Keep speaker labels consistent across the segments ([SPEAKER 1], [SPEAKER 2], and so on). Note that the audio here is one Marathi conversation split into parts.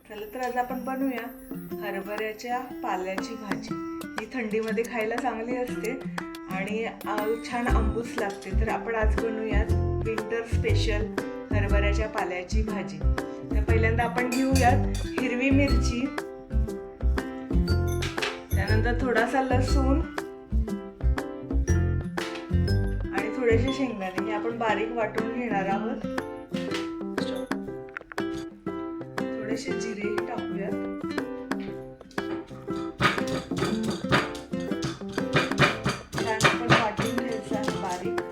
[SPEAKER 1] चला तर आज आपण बनवूया हरभऱ्याच्या पाल्याची भाजी. ही थंडीमध्ये खायला चांगली असते आणि छान आंबूस लागते. तर आपण आज बनवूयात विंटर स्पेशल हरभऱ्याच्या पाल्याची भाजी. तर पहिल्यांदा आपण घेऊयात हिरवी मिरची, त्यानंतर थोडासा लसूण आणि थोडेसे शेंगदाणे हे आपण बारीक वाटून घेणार आहोत. थोडेसे जिरे टाकूयात. छान आपण वाटून घ्यायचं आहे बारीक.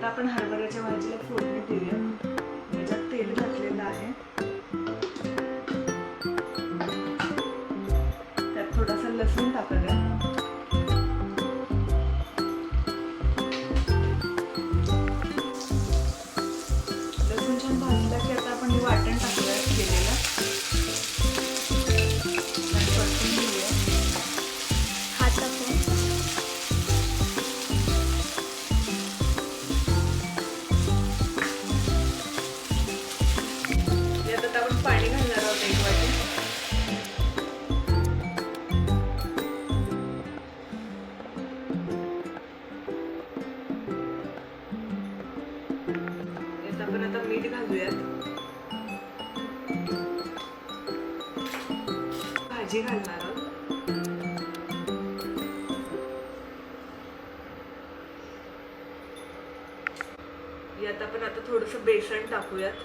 [SPEAKER 1] आपण हरभऱ्याच्या भाजीला फोडणी देऊया. त्याच्यात तेल घातलेलं आहे, त्यात थोडासा लसूण टाकूया. लसूण छान भाजला की आता आपण वाटण टाकूया केलेलं आणि परतून घेऊया. आपण पाणी घालणार आहोत 1 वाटी. यात आपण आता मीठ घालूयात. भाजी घालणार आहोत. यात आपण आता थोडंसं बेसन टाकूयात.